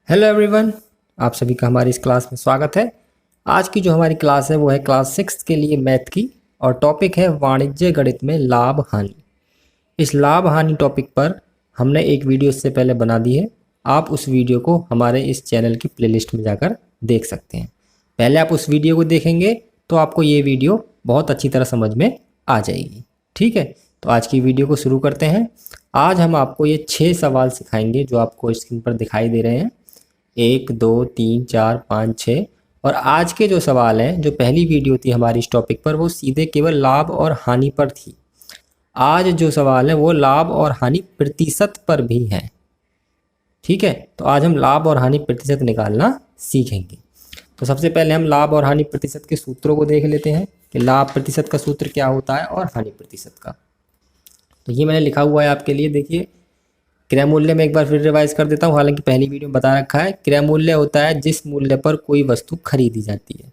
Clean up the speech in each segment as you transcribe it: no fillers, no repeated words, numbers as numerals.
Hello everyone, आप सभी का हमारी इस क्लास में स्वागत है। आज की जो हमारी क्लास है वो है क्लास 6 के लिए मैथ की और टॉपिक है वाणिज्य गणित में लाभ हानि। इस लाभ हानि टॉपिक पर हमने एक वीडियो इससे पहले बना दी है। आप उस वीडियो को हमारे इस चैनल की प्लेलिस्ट में जाकर देख सकते हैं। पहले आप उस वीडियो को देखेंगे तो आपको ये वीडियो बहुत अच्छी तरह समझ में आ जाएगी। ठीक है, तो आज की वीडियो को शुरू करते हैं। आज हम आपको ये 6 सवाल सिखाएंगे जो आपको स्क्रीन पर दिखाई दे रहे हैं। 1 2 3 4 5 6। और आज के जो सवाल हैं, जो पहली वीडियो थी हमारी इस टॉपिक पर, वो सीधे केवल लाभ और हानि पर थी। आज जो सवाल है वो लाभ और हानि प्रतिशत पर भी हैं। ठीक है, तो आज हम लाभ और हानि प्रतिशत निकालना सीखेंगे। तो सबसे पहले हम लाभ और हानि प्रतिशत के सूत्रों को देख लेते हैं कि लाभ प्रतिशत का सूत्र क्या होता है और हानि प्रतिशत का। तो ये मैंने लिखा हुआ है आपके लिए, देखिए। क्रय मूल्य में एक बार फिर रिवाइज कर देता हूँ, हालांकि पहली वीडियो में बता रखा है। क्रय मूल्य होता है जिस मूल्य पर कोई वस्तु खरीदी जाती है।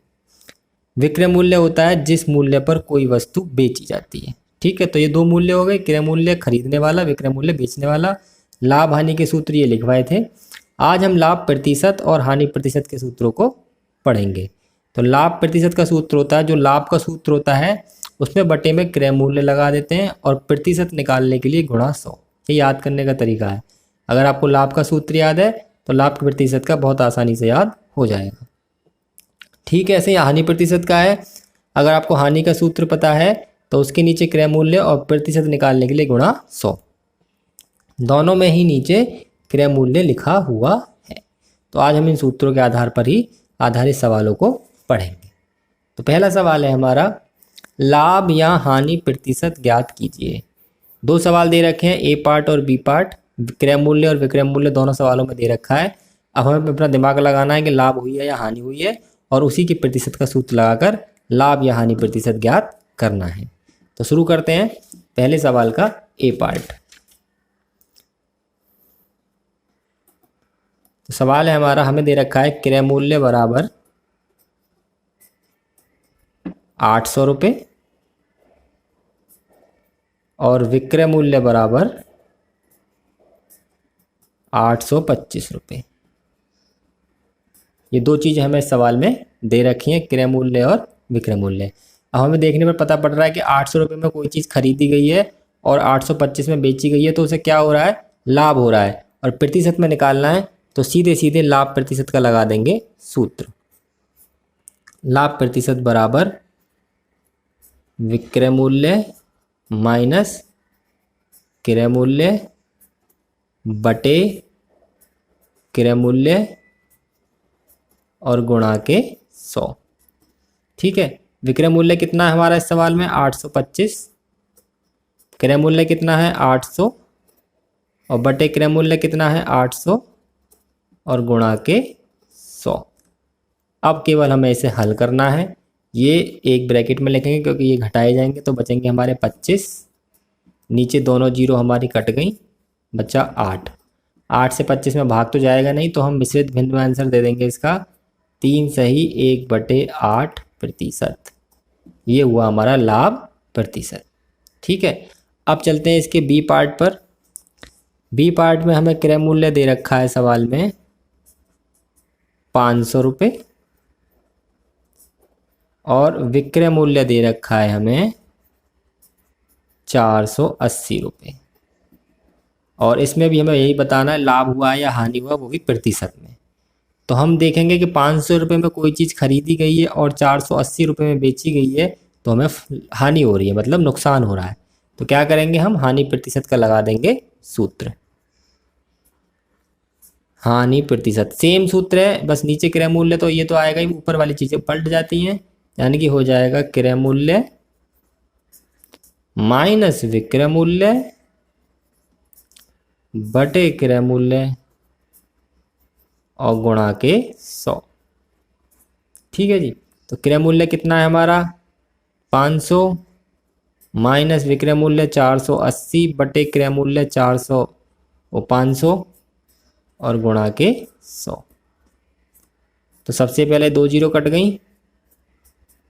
विक्रय मूल्य होता है जिस मूल्य पर कोई वस्तु बेची जाती है। ठीक है, तो ये दो मूल्य हो गए, क्रय मूल्य खरीदने वाला, विक्रय मूल्य बेचने वाला। लाभ हानि के सूत्र ये लिखवाए थे। आज हम लाभ प्रतिशत और हानि प्रतिशत के सूत्रों को पढ़ेंगे। तो लाभ प्रतिशत का सूत्र होता है, जो लाभ का सूत्र होता है उसमें बटे में क्रय मूल्य लगा देते हैं और प्रतिशत निकालने के लिए गुणा 100। ये याद करने का तरीका है। अगर आपको लाभ का सूत्र याद है तो लाभ के प्रतिशत का बहुत आसानी से याद हो जाएगा। ठीक है, ऐसे ही हानि प्रतिशत का है। अगर आपको हानि का सूत्र पता है तो उसके नीचे क्रय मूल्य और प्रतिशत निकालने के लिए गुणा 100। दोनों में ही नीचे क्रय मूल्य लिखा हुआ है। तो आज हम इन सूत्रों के आधार पर ही आधारित सवालों को पढ़ेंगे। तो पहला सवाल है हमारा, लाभ या हानि प्रतिशत ज्ञात कीजिए। दो सवाल दे रखे हैं, ए पार्ट और बी पार्ट। क्रय मूल्य और विक्रय मूल्य दोनों सवालों में दे रखा है। अब हमें अपना दिमाग लगाना है कि लाभ हुई है या हानि हुई है, और उसी के प्रतिशत का सूत्र लगाकर लाभ या हानि प्रतिशत ज्ञात करना है। तो शुरू करते हैं पहले सवाल का ए पार्ट। तो सवाल है हमारा, हमें दे रखा है क्रय मूल्य बराबर 800 रुपये और विक्रय मूल्य बराबर 825 रुपये। ये दो चीज़ें हमें इस सवाल में दे रखी हैं, क्रय मूल्य और विक्रय मूल्य। अब हमें देखने पर पता पड़ रहा है कि 800 रुपये में कोई चीज़ खरीदी गई है और 825 में बेची गई है, तो उसे क्या हो रहा है, लाभ हो रहा है। और प्रतिशत में निकालना है तो सीधे सीधे लाभ प्रतिशत का लगा देंगे सूत्र। लाभ प्रतिशत बराबर विक्रय मूल्य माइनस क्रय मूल्य बटे क्रय मूल्य और गुणा के 100। ठीक है, विक्रय मूल्य कितना है हमारा इस सवाल में, 825। क्रय मूल्य कितना है, 800, और बटे क्रय मूल्य कितना है, 800, और गुणा के 100। अब केवल हमें इसे हल करना है। ये एक ब्रैकेट में लिखेंगे क्योंकि ये घटाए जाएंगे, तो बचेंगे हमारे 25। नीचे दोनों जीरो हमारी कट गई, बचा 8। 8 से 25 में भाग तो जाएगा नहीं, तो हम मिश्रित भिन्न में आंसर दे देंगे इसका 3 सही 1/8 प्रतिशत। ये हुआ हमारा लाभ प्रतिशत। ठीक है, अब चलते हैं इसके बी पार्ट पर। बी पार्ट में हमें क्रय मूल्य दे रखा है सवाल में 500 रुपये और विक्रय मूल्य दे रखा है हमें 480 रुपये। और इसमें भी हमें यही बताना है लाभ हुआ है या हानि हुआ, वो भी प्रतिशत में। तो हम देखेंगे कि 500 रुपये में कोई चीज़ खरीदी गई है और 480 रुपये में बेची गई है, तो हमें हानि हो रही है, मतलब नुकसान हो रहा है। तो क्या करेंगे, हम हानि प्रतिशत का लगा देंगे सूत्र। हानि प्रतिशत सेम सूत्र है, बस नीचे क्रय मूल्य तो ये तो आएगा ही, ऊपर वाली चीज़ें पलट जाती हैं। यानी कि हो जाएगा क्रय मूल्य माइनस विक्रय मूल्य बटे क्रय मूल्य और गुणा के 100। ठीक है जी, तो क्रय मूल्य कितना है हमारा 500 माइनस विक्रय मूल्य 480 बटे क्रय मूल्य 400 और 500 और गुणा के 100। तो सबसे पहले दो जीरो कट गई,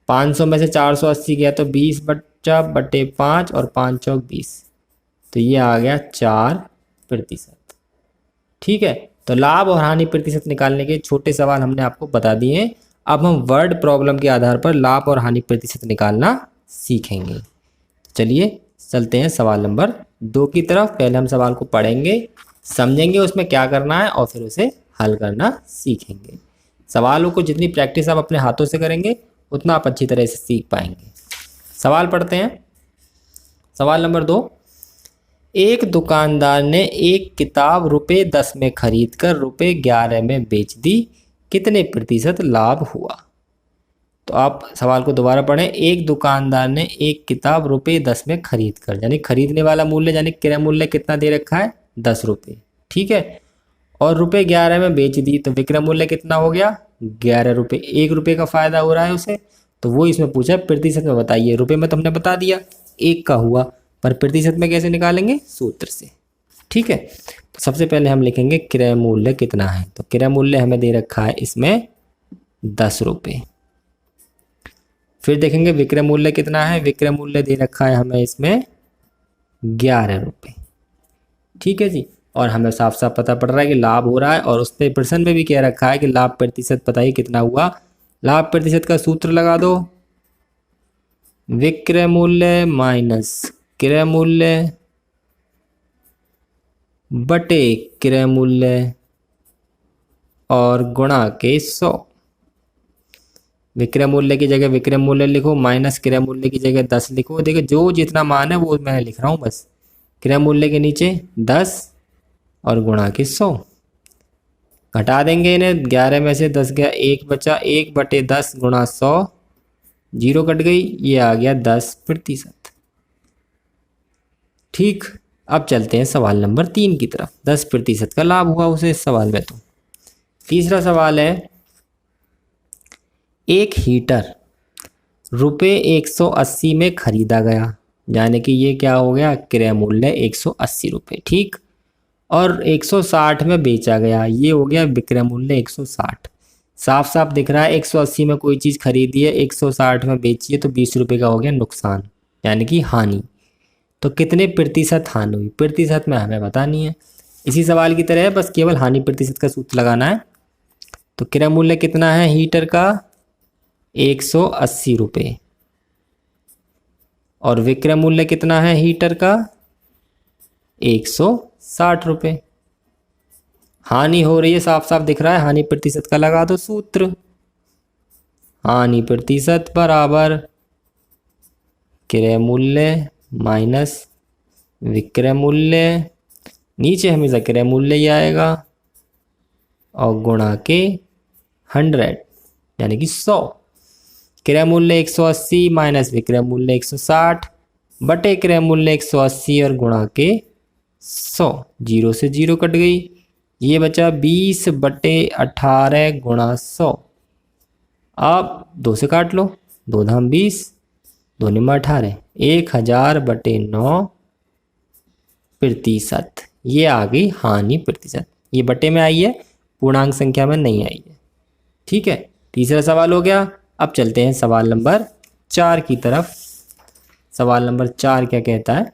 500 में से 480 गया तो 20 बचा बटे 5 और 5 चौक 20, तो ये आ गया 4%। ठीक है, तो लाभ और हानि प्रतिशत निकालने के छोटे सवाल हमने आपको बता दिए हैं। अब हम वर्ड प्रॉब्लम के आधार पर लाभ और हानि प्रतिशत निकालना सीखेंगे। चलिए चलते हैं सवाल नंबर 2 की तरफ। पहले हम सवाल को पढ़ेंगे, समझेंगे उसमें क्या करना है और फिर उसे हल करना सीखेंगे। सवालों को जितनी प्रैक्टिस आप अपने हाथों से करेंगे उतना आप अच्छी तरह से सीख पाएंगे। सवाल पढ़ते हैं। सवाल नंबर 2, एक दुकानदार ने एक किताब ₹10 में खरीद कर ₹11 में बेच दी, कितने प्रतिशत लाभ हुआ? तो आप सवाल को दोबारा पढ़ें। एक दुकानदार ने एक किताब ₹10 में खरीद कर, यानी खरीदने वाला मूल्य यानी क्रय मूल्य कितना दे रखा है? 10 रुपये, ठीक है। और ₹11 में बेच दी तो विक्रय मूल्य कितना हो गया? 11 रुपये। 1 रुपये का फायदा हो रहा है उसे, तो वो इसमें पूछा प्रतिशत में बताइए। रुपये में तो हमने बता दिया 1 का हुआ, पर प्रतिशत में कैसे निकालेंगे? सूत्र से, ठीक है। तो सबसे पहले हम लिखेंगे क्रय मूल्य कितना है। तो क्रय मूल्य हमें दे रखा है इसमें 10 रुपये। फिर देखेंगे विक्रय मूल्य कितना है। विक्रय मूल्य दे रखा है हमें इसमें 11 रुपये, ठीक है जी। और हमें साफ साफ पता पड़ रहा है कि लाभ हो रहा है, और उस पर प्रश्न में भी कह रखा है कि लाभ प्रतिशत बताइए कितना हुआ। लाभ प्रतिशत का सूत्र लगा दो, विक्रय मूल्य माइनस क्रय मूल्य बटे क्रय मूल्य और गुणा के 100। विक्रय मूल्य की जगह विक्रय मूल्य लिखो, माइनस क्रय मूल्य की जगह 10 लिखो। देखो जो जितना मान है वो मैं लिख रहा हूँ बस। क्रय मूल्य के नीचे 10 और गुणा के 100। घटा देंगे इन्हें, 11 में से 10 गया, 1 बचा, 1/10 गुणा 100, 0 कट गई, ये आ गया 10%। ठीक। अब चलते हैं सवाल नंबर 3 की तरफ। 10% का लाभ हुआ उसे इस सवाल में। तो तीसरा सवाल है, एक हीटर ₹180 में खरीदा गया, यानी कि ये क्या हो गया? क्रय मूल्य 180 रुपये, ठीक। और 160 में बेचा गया, ये हो गया विक्रय मूल्य 160। साफ साफ दिख रहा है 180 में कोई चीज़ खरीदी है, 160 में बेची है, तो 20 रुपये का हो गया नुकसान, यानी कि हानि। तो कितने प्रतिशत हानि हुई? प्रतिशत में हमें बतानी है। इसी सवाल की तरह है, बस केवल हानि प्रतिशत का सूत्र लगाना है। तो क्रय मूल्य कितना है हीटर का? 180 रुपये। और विक्रय मूल्य कितना है हीटर का? 160 रुपये। हानि हो रही है, साफ साफ दिख रहा है, हानि प्रतिशत का लगा दो सूत्र। हानि प्रतिशत बराबर क्रय मूल्य माइनस विक्रय मूल्य, नीचे हमेशा क्रय मूल्य ही आएगा, और गुणा के 100 यानी कि 100। क्रय मूल्य 180 माइनस विक्रय मूल्य 160 बटे क्रय मूल्य 180 और गुणा के 100, 0 से 0 कट गई, ये बचा 20/18 गुणा 100। अब 2 से काट लो, 2 धाम 20, 2 निम्न 18, 1000/9 प्रतिशत। ये आ गई हानि प्रतिशत। ये बटे में आई है, पूर्णांक संख्या में नहीं आई है, ठीक है। तीसरा सवाल हो गया। अब चलते हैं सवाल नंबर 4 की तरफ। सवाल नंबर 4 क्या कहता है,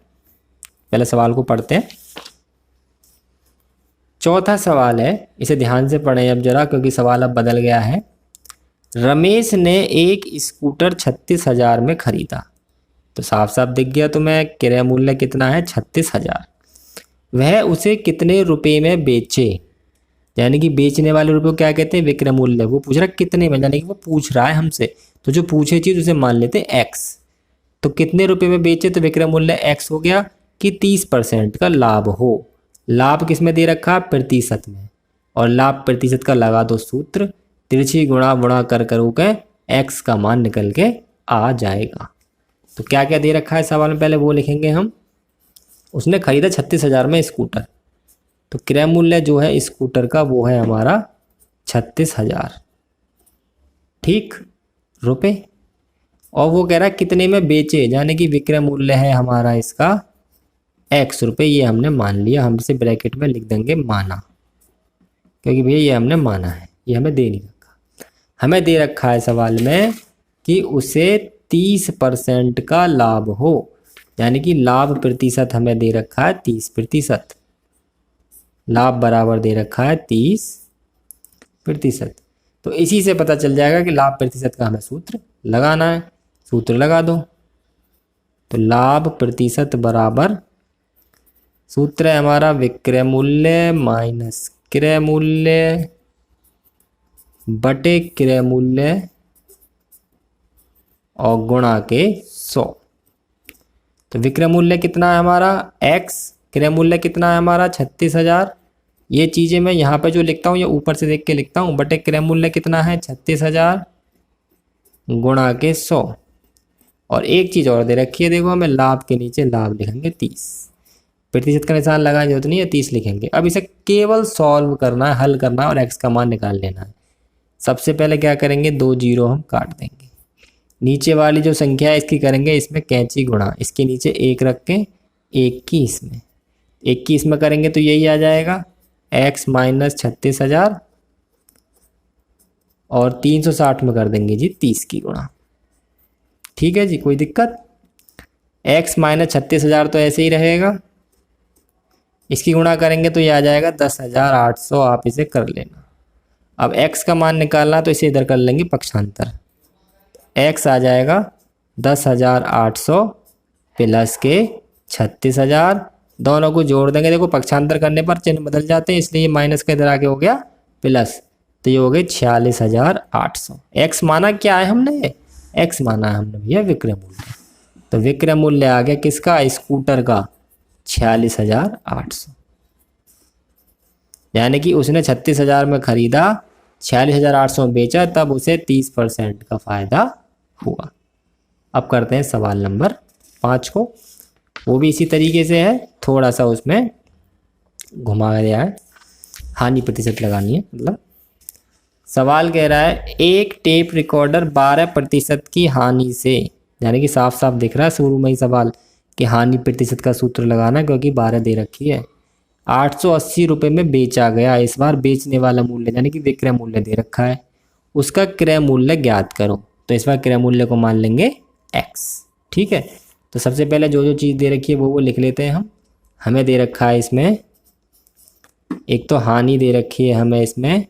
पहले सवाल को पढ़ते हैं। चौथा सवाल है, इसे ध्यान से पढ़ें अब जरा, क्योंकि सवाल अब बदल गया है। रमेश ने एक स्कूटर 36,000 में खरीदा, तो साफ साफ दिख गया तुम्हें क्रय मूल्य कितना है? 36,000। वह उसे कितने रुपए में बेचे, यानी कि बेचने वाले रुपये को क्या कहते हैं? विक्रय मूल्य। वो पूछ रहा है कितने में, यानी कि वो पूछ रहा है हमसे, तो जो पूछे चीज उसे मान लेते हैं x। तो कितने रुपए में बेचे, तो विक्रय मूल्य x हो गया कि 30% का लाभ हो। लाभ किस में दे रखा? प्रतिशत में। और लाभ प्रतिशत का लगा दो सूत्र, तिरछी गुणा गुणा कर के x का मान निकल के आ जाएगा। तो क्या क्या दे रखा है सवाल में, पहले वो लिखेंगे हम। उसने खरीदा 36,000 में स्कूटर, तो क्रय मूल्य जो है स्कूटर का वो है हमारा 36,000, ठीक, रुपए। और वो कह रहा है कितने में बेचे, यानी कि विक्रय मूल्य है हमारा इसका x रुपये। ये हमने मान लिया, हम इसे ब्रैकेट में लिख देंगे माना, क्योंकि भैया ये हमने माना है, ये हमें दे नहीं रखा। हमें दे रखा है सवाल में कि उसे 30% का लाभ हो, यानी कि लाभ प्रतिशत हमें दे रखा है 30%। लाभ बराबर दे रखा है 30%। तो इसी से पता चल जाएगा कि लाभ प्रतिशत का हमें सूत्र लगाना है। सूत्र लगा दो। तो लाभ प्रतिशत बराबर, सूत्र है हमारा विक्रय मूल्य माइनस क्रय मूल्य बटे क्रय मूल्य और गुणा के 100। तो विक्रय मूल्य कितना है हमारा x, क्रय मूल्य कितना है हमारा 36,000। ये चीज़ें मैं यहाँ पे जो लिखता हूँ ये ऊपर से देख के लिखता हूँ। बटे क्रय मूल्य कितना है 36,000 गुणा के 100। और एक चीज़ और दे रखी है, देखो हमें लाभ के नीचे लाभ लिखेंगे 30, प्रतिशत का निशान लगाने की जरूरत नहीं है, 30 लिखेंगे। अब इसे केवल सॉल्व करना है, हल करना है और x का मान निकाल लेना है। सबसे पहले क्या करेंगे, 2 जीरो हम काट देंगे। नीचे वाली जो संख्या है इसकी करेंगे इसमें कैंची गुणा, इसके नीचे 1 रख के 1 की इसमें, 1 की इसमें करेंगे तो यही आ जाएगा x माइनस 36,000 और 360 में कर देंगे जी 30 की गुणा। ठीक है जी, कोई दिक्कत। x माइनस 36,000 तो ऐसे ही रहेगा, इसकी गुणा करेंगे तो ये आ जाएगा 10,800। आप इसे कर लेना। अब x का मान निकालना तो इसे इधर कर लेंगे पक्षांतर। x आ जाएगा 10,800 प्लस के 36,000, दोनों को जोड़ देंगे। देखो पक्षांतर करने पर चिन्ह बदल जाते हैं, इसलिए ये माइनस का इधर आगे हो गया प्लस, तो ये हो गए 46,800। x माना क्या है हमने, x माना है हमने भैया विक्रय मूल्य। तो विक्रय मूल्य आ गया किसका, स्कूटर का 46,800। यानी कि उसने 36,000 में खरीदा, 46,800 में बेचा, तब उसे 30% का फायदा हुआ। अब करते हैं सवाल नंबर 5 को। वो भी इसी तरीके से है, थोड़ा सा उसमें घुमा दिया है, हानि प्रतिशत लगानी है। मतलब सवाल कह रहा है एक टेप रिकॉर्डर 12% की हानि से, यानी कि साफ साफ दिख रहा है शुरू में ही सवाल कि हानि प्रतिशत का सूत्र लगाना, क्योंकि 12 दे रखी है, 880 रुपये में बेचा गया। इस बार बेचने वाला मूल्य यानी कि विक्रय मूल्य दे रखा है, उसका क्रय मूल्य ज्ञात करो। तो इस बार क्रय मूल्य को मान लेंगे x। ठीक है, तो सबसे पहले जो जो चीज़ दे रखी है वो लिख लेते हैं हम। हमें दे रखा है इसमें, एक तो हानि दे रखी है हमें इसमें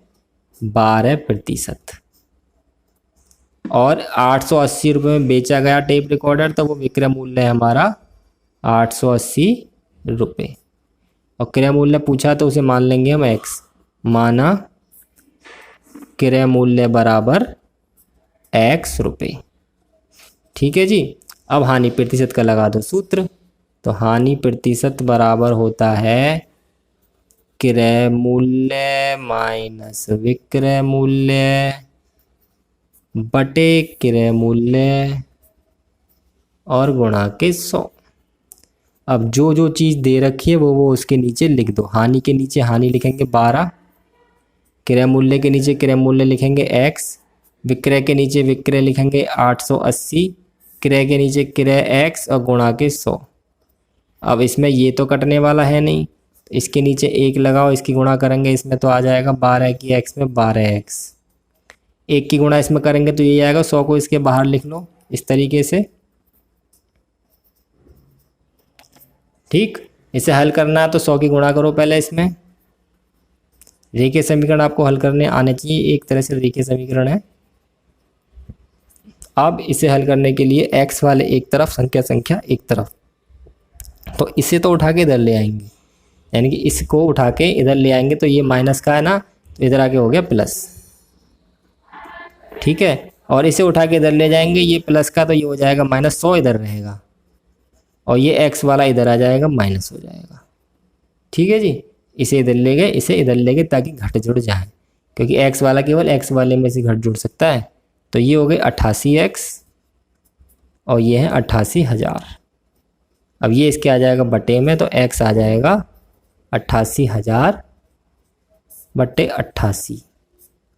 12%, और 880 रुपये में बेचा गया टेप रिकॉर्डर, तो वो विक्रय मूल्य है हमारा 880 रुपये। और क्रय मूल्य पूछा तो उसे मान लेंगे हम x। माना क्रय मूल्य बराबर x रुपये। ठीक है जी। अब हानि प्रतिशत का लगा दो सूत्र। तो हानि प्रतिशत बराबर होता है क्रय मूल्य माइनस विक्रय मूल्य बटे क्रय मूल्य और गुणा के 100। अब जो जो चीज़ दे रखी है वो उसके नीचे लिख दो। हानि के नीचे हानि लिखेंगे 12, क्रय मूल्य के नीचे क्रय मूल्य लिखेंगे x, विक्रय के नीचे विक्रय लिखेंगे 880, क्रय के नीचे क्रय x और गुणा के 100। अब इसमें ये तो कटने वाला है नहीं, तो इसके नीचे 1 लगाओ, इसकी गुणा करेंगे इसमें तो आ जाएगा 12 की x में 12x। 1 की गुणा इसमें करेंगे तो ये आएगा, 100 को इसके बाहर लिख लो इस तरीके से। ठीक, इसे हल करना है तो 100 की गुणा करो पहले इसमें। रेखीय समीकरण आपको हल करने आने चाहिए, एक तरह से रेखीय समीकरण है। अब इसे हल करने के लिए x वाले एक तरफ, संख्या एक तरफ, तो इसे तो उठा के इधर ले आएंगे, यानी कि इसको उठा के इधर ले आएंगे तो ये माइनस का है ना, तो इधर आके हो गया प्लस। ठीक है, और इसे उठा के इधर ले जाएंगे, ये प्लस का तो ये हो जाएगा माइनस, 100 इधर रहेगा और ये x वाला इधर आ जाएगा, माइनस हो जाएगा। ठीक है जी, इसे इधर ले गए, इसे इधर ले गए ताकि घट जुड़ जाए, क्योंकि x वाला केवल x वाले में से घट जुड़ सकता है। तो ये हो गए 88x और ये है 88,000। अब ये इसके आ जाएगा बटे में, तो x आ जाएगा 88,000 बटे 88,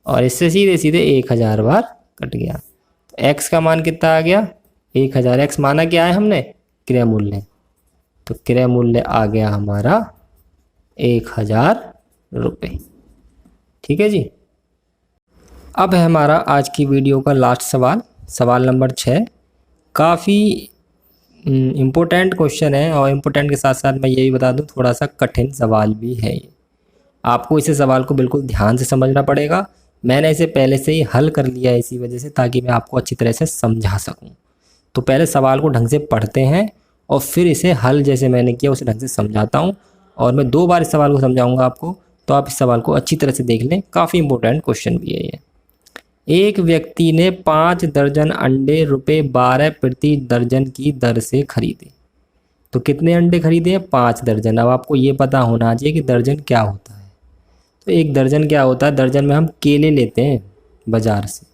और इससे सीधे सीधे 1000 बार कट गया। तो x का मान कितना आ गया 1000। x माना क्या है हमने, क्रय मूल्य, तो क्रय मूल्य आ गया हमारा 1000 रुपये। ठीक है जी। अब है हमारा आज की वीडियो का लास्ट सवाल, सवाल नंबर 6। काफ़ी इम्पोर्टेंट क्वेश्चन है, और इम्पोर्टेंट के साथ साथ मैं यही बता दूं थोड़ा सा कठिन सवाल भी है ये। आपको इसे सवाल को बिल्कुल ध्यान से समझना पड़ेगा। मैंने इसे पहले से ही हल कर लिया है इसी वजह से, ताकि मैं आपको अच्छी तरह से समझा सकूं। तो पहले सवाल को ढंग से पढ़ते हैं और फिर इसे हल जैसे मैंने किया उसे ढंग से समझाता हूं। और मैं 2 बार इस सवाल को समझाऊंगा आपको, तो आप इस सवाल को अच्छी तरह से देख लें। काफ़ी इंपॉर्टेंट क्वेश्चन भी है ये। एक व्यक्ति ने 5 दर्जन अंडे ₹12 प्रति दर्जन की दर से खरीदे। तो कितने अंडे खरीदे हैं? 5 दर्जन। अब आपको ये पता होना चाहिए कि दर्जन क्या होता है। तो एक दर्जन क्या होता है? दर्जन में हम केले लेते हैं बाज़ार से।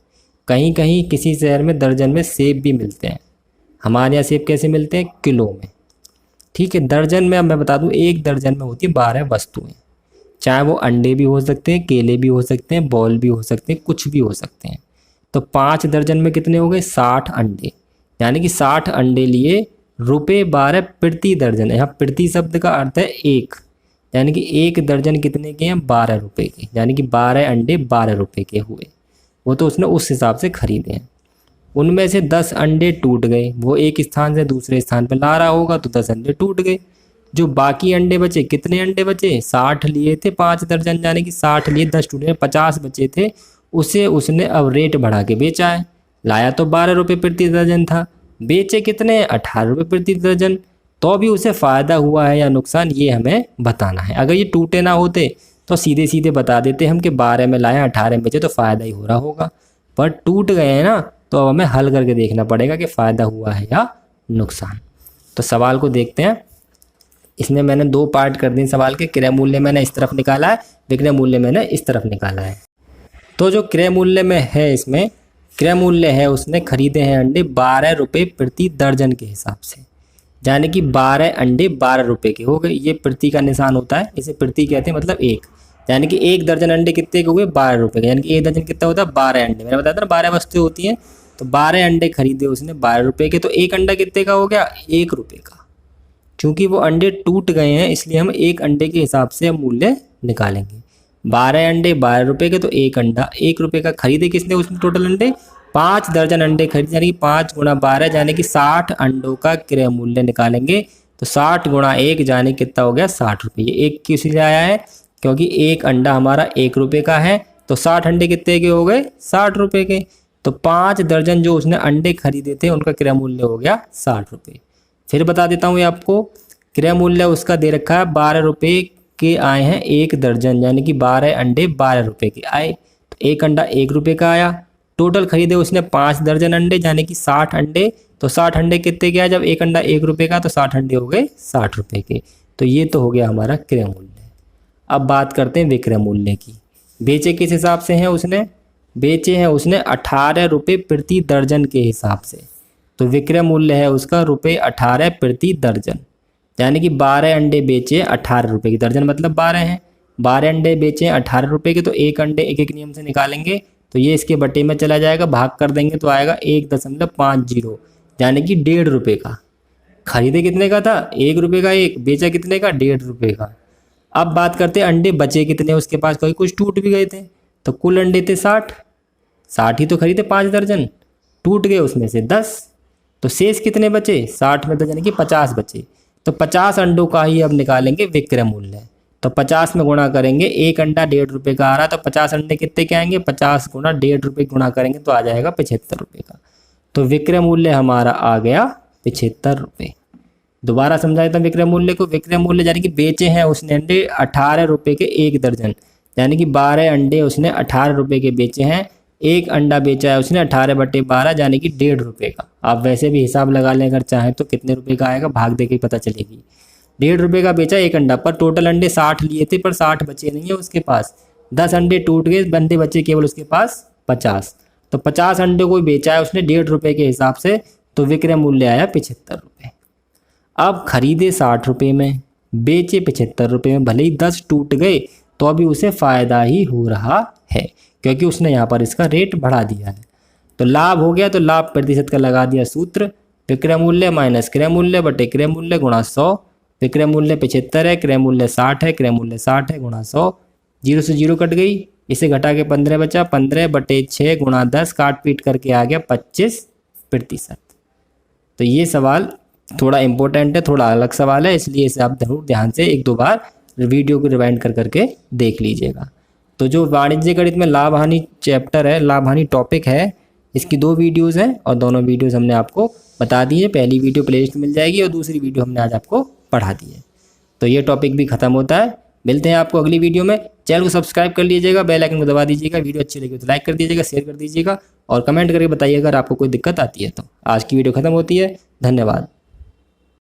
कहीं कहीं किसी शहर में दर्जन में सेब भी मिलते हैं। हमारे यहाँ सेब कैसे मिलते हैं? किलो में। ठीक है। दर्जन में अब मैं बता दूं, एक दर्जन में होती है 12 वस्तुएं। चाहे वो अंडे भी हो सकते हैं, केले भी हो सकते हैं, बॉल भी हो सकते हैं, कुछ भी हो सकते हैं। तो 5 दर्जन में कितने हो गए? 60 अंडे। यानी कि 60 अंडे लिए, ₹12 प्रति दर्जन। यहाँ प्रति शब्द का अर्थ है एक, यानी कि एक दर्जन कितने के हैं? ₹12 के। यानी कि 12 अंडे ₹12 के हुए। वो तो उसने उस हिसाब से खरीदे हैं। उनमें से 10 अंडे टूट गए। वो एक स्थान से दूसरे स्थान पर ला रहा होगा तो 10 अंडे टूट गए। जो बाकी अंडे बचे, कितने अंडे बचे? 60 लिए थे 5 दर्जन, यानी कि 60 लिए 10 टूटे, 50 बचे थे। उसे उसने अब रेट बढ़ा के बेचा है। लाया तो ₹12 प्रति दर्जन था, बेचे कितने? ₹18 प्रति दर्जन। तो भी उसे फ़ायदा हुआ है या नुकसान, ये हमें बताना है। अगर ये टूटे ना होते तो सीधे सीधे बता देते हम कि 12 में लाए 18 में बेचे, तो फ़ायदा ही हो रहा होगा। पर टूट गए हैं ना, तो अब हमें हल करके देखना पड़ेगा कि फ़ायदा हुआ है या नुकसान। तो सवाल को देखते हैं। इसमें मैंने 2 पार्ट कर दिए सवाल के। क्रय मूल्य मैंने इस तरफ निकाला है, विक्रय मूल्य मैंने इस तरफ निकाला है। तो जो क्रय मूल्य में है, इसमें क्रय मूल्य है उसने खरीदे हैं अंडे ₹12 प्रति दर्जन के हिसाब से, यानी कि 12 अंडे ₹12 के हो गए। ये प्रति का निशान होता है, इसे प्रति कहते हैं, मतलब एक। यानी कि एक दर्जन अंडे कितने के हुए? ₹12 के। यानी कि एक दर्जन कितना होता है? 12 अंडे। मैंने बताया था ना 12 वस्तुएं होती हैं। तो 12 अंडे खरीदे उसने ₹12 के। तो एक अंडा कितने का हो गया? ₹1 का। चूँकि वो अंडे टूट गए हैं, इसलिए हम एक अंडे के हिसाब से मूल्य निकालेंगे। 12 अंडे ₹12 के, तो एक अंडा ₹1 का। खरीदे किसने उसने टोटल अंडे? 5 दर्जन अंडे खरीदे, यानी कि 5 गुणा 12, यानी कि 60 अंडों का क्रय मूल्य निकालेंगे। तो 60 गुणा 1 यानी कितना हो गया? ₹60। ये एक किस लिए आया है? क्योंकि एक अंडा हमारा ₹1 का है। तो 60 अंडे कितने के हो गए? ₹60 के। तो 5 दर्जन जो उसने अंडे खरीदे थे उनका क्रय मूल्य हो गया ₹60। फिर बता देता हूँ ये आपको। क्रय मूल्य उसका दे रखा है ₹12 के आए हैं एक दर्जन, यानी कि 12 अंडे ₹12 के आए। तो एक अंडा ₹1 का आया। टोटल खरीदे उसने 5 दर्जन अंडे, यानी कि 60 अंडे। तो 60 अंडे कितने के आए? जब एक अंडा ₹1 का, तो 60 अंडे हो गए ₹60 के। तो ये तो हो गया हमारा क्रय मूल्य। अब बात करते हैं विक्रय मूल्य की। बेचे किस हिसाब से हैं उसने? बेचे हैं उसने ₹18 प्रति दर्जन के हिसाब से। तो विक्रय मूल्य है उसका ₹18 प्रति दर्जन, यानी कि 12 अंडे बेचे ₹18 की दर्जन, मतलब 12 हैं। 12 अंडे बेचे ₹18 के, तो एक अंडे एक एक नियम से निकालेंगे। तो ये इसके बटे में चला जाएगा, भाग कर देंगे तो आएगा 1.50, यानी कि ₹1.5 का। खरीदे कितने का था? ₹1 का एक, बेचा कितने का? ₹1.5 का। अब बात करते हैं अंडे बचे कितने उसके पास, कोई कुछ टूट भी गए थे। तो कुल अंडे थे 60। 60 ही तो खरीदे 5 दर्जन, टूट गए उसमें से 10। तो शेष कितने बचे? 60 में 10 यानी कि 50 बचे। तो 50 अंडों का ही अब निकालेंगे विक्रय मूल्य। तो 50 में गुणा करेंगे, एक अंडा ₹1.5 का आ रहा है, तो 50 अंडे कितने के आएंगे? 50 गुणा ₹1.5 गुणा करेंगे तो आ जाएगा ₹75 का। तो विक्रय मूल्य हमारा आ गया ₹75। दोबारा समझा देता हूं विक्रय मूल्य को। विक्रय मूल्य यानी कि बेचे हैं उसने अंडे ₹18 के एक दर्जन, यानी कि 12 अंडे उसने ₹18 के बेचे हैं। एक अंडा बेचा है उसने 18/12, यानी कि ₹1.5 का। आप वैसे भी हिसाब लगा लें अगर चाहें तो कितने रुपए का आएगा, भाग दे के पता चलेगी। ₹1.5 का बेचा एक अंडा, पर टोटल अंडे 60 लिए थे, पर 60 बचे नहीं है उसके पास। 10 अंडे टूट गए, अंडे बचे केवल उसके पास 50। तो 50 अंडे को बेचा है उसने ₹1.5 के हिसाब से, तो विक्रय मूल्य आया ₹75। अब खरीदे 60 रुपये में, बेचे 75 रुपये में। भले ही 10 टूट गए तो अभी उसे फ़ायदा ही हो रहा है, क्योंकि उसने यहाँ पर इसका रेट बढ़ा दिया है। तो लाभ हो गया, तो लाभ प्रतिशत का लगा दिया सूत्र, विक्रय मूल्य माइनस क्रय मूल्य बटे क्रय मूल्य गुणा 100। विक्रय मूल्य 75 है, क्रय मूल्य 60 है, क्रय मूल्य 60 है गुणा 100। 0 से 0 कट गई, इसे घटा के 15 बचा। 15/6 गुणा 10, काट पीट करके आ गया 25%। तो ये सवाल थोड़ा इंपॉर्टेंट है, थोड़ा अलग सवाल है, इसलिए इसे आप जरूर ध्यान से 1-2 बार वीडियो को रिवाइंड कर करके देख लीजिएगा। तो जो वाणिज्य गणित में लाभ हानि चैप्टर है, लाभ हानि टॉपिक है, इसकी 2 वीडियोज़ हैं और दोनों वीडियोज़ हमने आपको बता दी है। पहली वीडियो प्लेलिस्ट में मिल जाएगी और दूसरी वीडियो हमने आज आपको पढ़ा दी है। तो ये टॉपिक भी खत्म होता है। मिलते हैं आपको अगली वीडियो में। चैनल को सब्सक्राइब कर लीजिएगा, बेल आइकन को दबा दीजिएगा। वीडियो अच्छी लगी तो लाइक कर दीजिएगा, शेयर कर दीजिएगा और कमेंट करके बताइए अगर आपको कोई दिक्कत आती है तो। आज की वीडियो खत्म होती है। धन्यवाद।